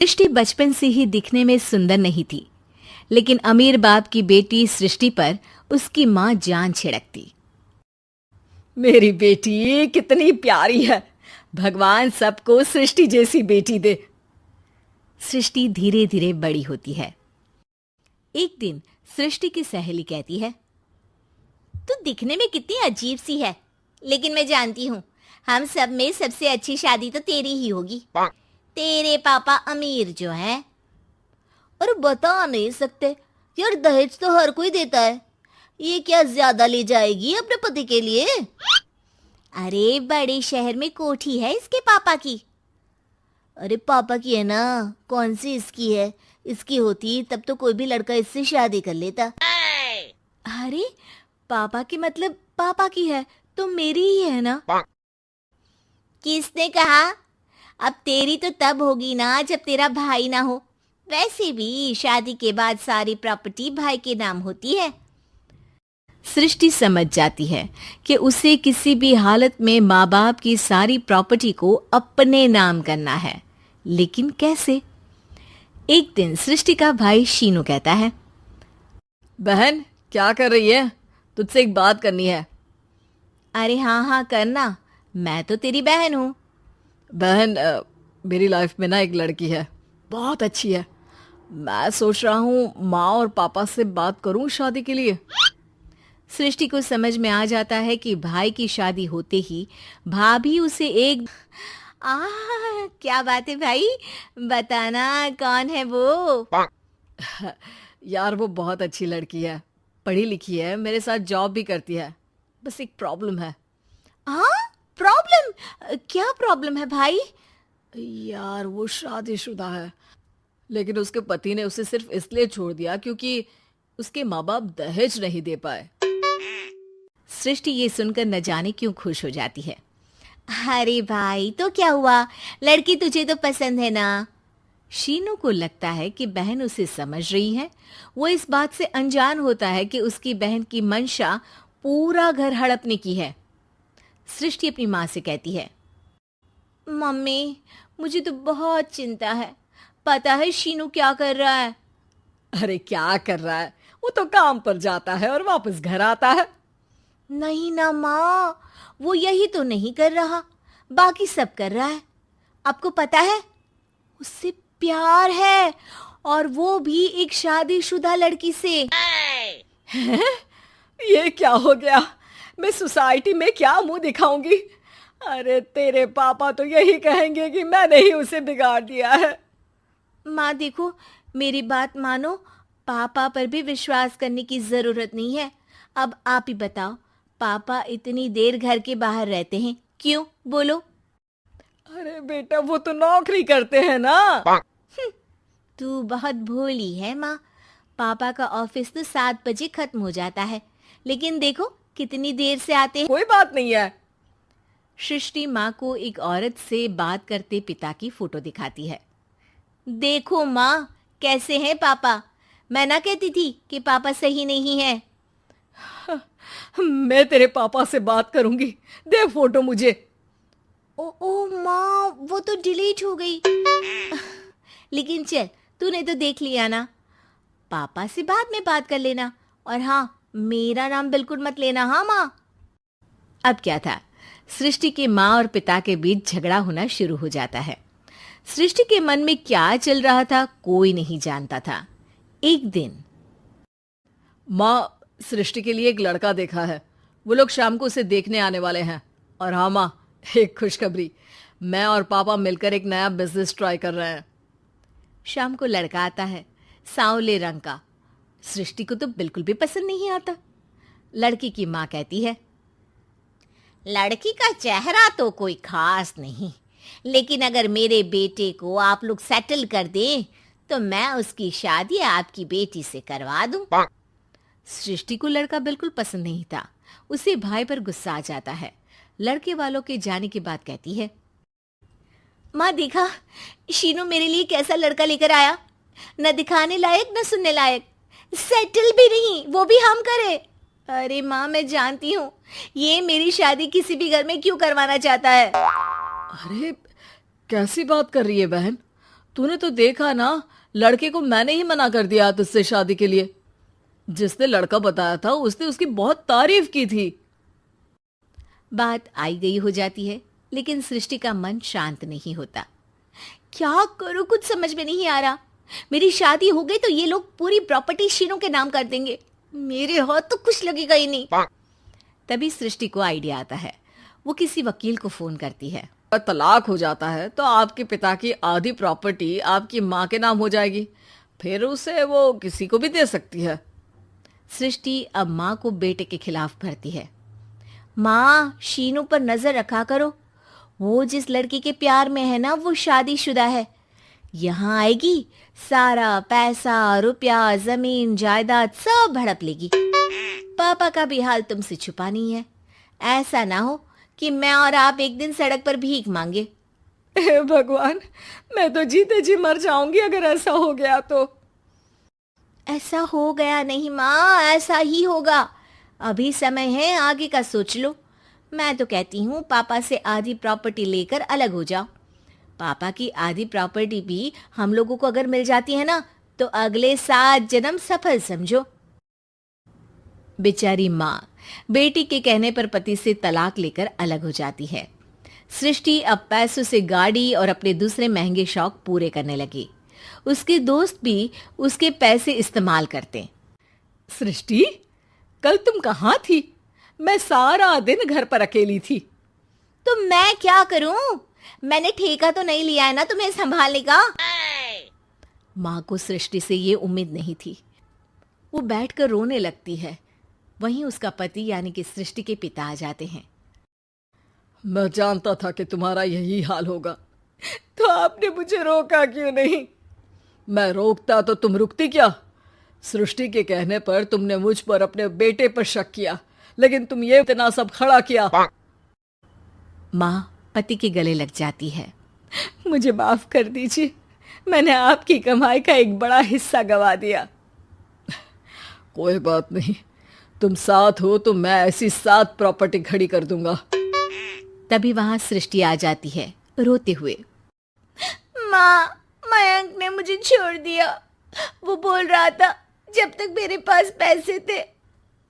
सृष्टि बचपन से ही दिखने में सुंदर नहीं थी, लेकिन अमीर बाप की बेटी सृष्टि पर उसकी माँ जान छिड़कती। मेरी बेटी कितनी प्यारी है। भगवान सबको सृष्टि जैसी बेटी दे। सृष्टि धीरे धीरे बड़ी होती है। एक दिन सृष्टि की सहेली कहती है, तू दिखने में कितनी अजीब सी है, लेकिन मैं जानती हूँ हम सब में सबसे अच्छी शादी तो तेरी ही होगी। तेरे पापा अमीर जो हैं। और बता नहीं सकते यार, दहेज तो हर कोई देता है, ये क्या ज्यादा ले जाएगी अपने पति के लिए? अरे बड़े शहर में कोठी है इसके पापा की। अरे पापा की है ना, कौन सी इसकी है? इसकी होती तब तो कोई भी लड़का इससे शादी कर लेता। अरे पापा की मतलब पापा की है तो मेरी ही है ना? किसने कहा? अब तेरी तो तब होगी ना जब तेरा भाई ना हो। वैसे भी शादी के बाद सारी प्रॉपर्टी भाई के नाम होती है। सृष्टि समझ जाती है कि उसे किसी भी हालत में माँ बाप की सारी प्रॉपर्टी को अपने नाम करना है, लेकिन कैसे? एक दिन सृष्टि का भाई शीनू कहता है, बहन क्या कर रही है? तुझसे एक बात करनी है। अरे हाँ हाँ करना, मैं तो तेरी बहन हूँ। बहन मेरी लाइफ में ना एक लड़की है, बहुत अच्छी है। मैं सोच रहा हूँ माँ और पापा से बात करूँ शादी के लिए। सृष्टि को समझ में आ जाता है कि भाई की शादी होते ही भाभी उसे एक क्या बात है भाई, बताना कौन है वो? यार वो बहुत अच्छी लड़की है, पढ़ी लिखी है, मेरे साथ जॉब भी करती है। बस एक प्रॉब्लम है। हाँ प्रॉब्लम? क्या प्रॉब्लम है भाई? यार वो शादीशुदा है, लेकिन उसके पति ने उसे सिर्फ इसलिए छोड़ दिया क्योंकि उसके माँ बाप दहेज नहीं दे पाए। सृष्टि ये सुनकर न जाने क्यों खुश हो जाती है। अरे भाई तो क्या हुआ, लड़की तुझे तो पसंद है ना? शीनू को लगता है कि बहन उसे समझ रही है। वो इस बात से अनजान होता है कि उसकी बहन की मंशा पूरा घर हड़पने की है। सृष्टि अपनी माँ से कहती है, मम्मी मुझे तो बहुत चिंता है। पता है शीनू क्या कर रहा है? अरे क्या कर रहा है? वो तो काम पर जाता है और वापस घर आता है। नहीं ना माँ, वो यही तो नहीं कर रहा, बाकी सब कर रहा है। आपको पता है उससे प्यार है, और वो भी एक शादीशुदा लड़की से। ये क्या हो गया? मैं सोसाइटी में क्या मुंह दिखाऊंगी? अरे तेरे पापा तो यही कहेंगे कि मैंने ही उसे बिगाड़ दिया है। माँ देखो, मेरी बात मानो, पापा पर भी विश्वास करने की जरूरत नहीं है। अब आप ही बताओ, पापा इतनी देर घर के बाहर रहते हैं क्यों? बोलो। अरे बेटा वो तो नौकरी करते हैं ना। तू बहुत भोली है माँ। पापा का ऑफिस तो 7 बजे खत्म हो जाता है, लेकिन देखो कितनी देर से आते हैं। कोई बात नहीं है। सृष्टि माँ को एक औरत से बात करते पिता की फोटो दिखाती है। देखो माँ कैसे हैं पापा। मैं ना कहती थी कि पापा सही नहीं है। मैं तेरे पापा से बात करूंगी, दे फोटो मुझे। ओ माँ, वो तो डिलीट हो गई। लेकिन चल, तूने तो देख लिया ना। पापा से बाद में बात कर लेना, और हाँ मेरा नाम बिल्कुल मत लेना। हाँ माँ। अब क्या था, सृष्टि के माँ और पिता के बीच झगड़ा होना शुरू हो जाता है। सृष्टि के मन में क्या चल रहा था कोई नहीं जानता था। एक दिन, माँ सृष्टि के लिए एक लड़का देखा है, वो लोग शाम को उसे देखने आने वाले हैं। और हाँ माँ, एक खुशखबरी, मैं और पापा मिलकर एक नया बिजनेस ट्राई कर रहे हैं। शाम को लड़का आता है, सांवले रंग का। सृष्टि को तो बिल्कुल भी पसंद नहीं आता। लड़की की माँ कहती है, लड़की का चेहरा तो कोई खास नहीं, लेकिन अगर मेरे बेटे को आप लोग सेटल कर दें तो मैं उसकी शादी आपकी बेटी से करवा दूं। सृष्टि को लड़का बिल्कुल पसंद नहीं था। उसे भाई पर गुस्सा आ जाता है। लड़के वालों के जाने के बाद कहती है, माँ देखा शीनू मेरे लिए कैसा लड़का लेकर आया, न दिखाने लायक न सुनने लायक, सेटल भी नहीं, वो भी हम करे। अरे माँ मैं जानती हूँ ये मेरी शादी किसी भी घर में क्यों करवाना चाहता है। अरे कैसी बात कर रही है बहन? तूने तो देखा ना, लड़के को मैंने ही मना कर दिया तुझसे शादी के लिए। जिसने लड़का बताया था उसने उसकी बहुत तारीफ की थी। बात आई गई हो जाती है, लेकिन सृष्टि का मन शांत नहीं होता। क्या करूं, कुछ समझ में नहीं आ रहा। मेरी शादी हो गई तो ये लोग पूरी प्रॉपर्टी शीनू के नाम कर देंगे, मेरे हाथ तो कुछ लगेगा ही नहीं। तभी सृष्टि को आइडिया आता है। वो किसी वकील को फोन करती है। तलाक हो जाता है तो आपके पिता की आधी प्रॉपर्टी आपकी माँ के नाम हो जाएगी, फिर उसे वो किसी को भी दे सकती है। सृष्टि अब माँ को बेटे के खिलाफ भरती है। माँ, शीनू पर नजर रखा करो, वो जिस लड़की के प्यार में है ना वो शादीशुदा है। यहाँ आएगी, सारा पैसा, रुपया, जमीन, जायदाद सब हड़प लेगी। पापा का भी हाल तुमसे छुपा नहीं है। ऐसा ना हो कि मैं और आप एक दिन सड़क पर भीख मांगे। हे भगवान, मैं तो जीते जी मर जाऊंगी अगर ऐसा हो गया तो। ऐसा हो गया नहीं माँ, ऐसा ही होगा। अभी समय है, आगे का सोच लो। मैं तो कहती हूँ पापा से आधी प्रॉपर्टी लेकर अलग हो जाओ। पापा की आधी प्रॉपर्टी भी हम लोगों को अगर मिल जाती है ना तो अगले 7 जन्म सफल समझो। बेचारी माँ बेटी के कहने पर पति से तलाक लेकर अलग हो जाती है। सृष्टि अब पैसों से गाड़ी और अपने दूसरे महंगे शौक पूरे करने लगी। उसके दोस्त भी उसके पैसे इस्तेमाल करते। सृष्टि, कल तुम कहाँ थी? मैं सारा दिन घर पर अकेली थी। तो मैं क्या करूं? मैंने ठेका तो नहीं लिया है ना तुम्हें संभालने का। माँ को सृष्टि से ये उम्मीद नहीं थी। वो बैठकर रोने लगती है। वहीं उसका पति यानी कि सृष्टि के पिता आ जाते हैं। मैं जानता था कि तुम्हारा यही हाल होगा, तो आपने मुझे रोका क्यों नहीं? मैं रोकता तो तुम रुकती क्या? सृष्टि के कहने पर तुमने मुझ पर अपने बेटे पर शक किया, लेकिन तुम ये इतना सब खड़ा किया। माँ पति के गले लग जाती है। मुझे माफ कर दीजिए, मैंने आपकी कमाई का एक बड़ा हिस्सा गवा दिया। कोई बात नहीं, तुम साथ हो तो मैं ऐसी 7 प्रॉपर्टी खड़ी कर दूंगा। तभी वहां सृष्टि आ जाती है रोते हुए। माँ, मयंक ने मुझे छोड़ दिया। वो बोल रहा था जब तक मेरे पास पैसे थे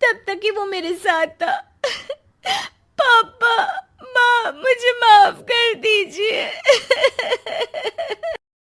तब तक ही वो मेरे साथ था। पापा, माँ, मुझे माफ कर दीजिए।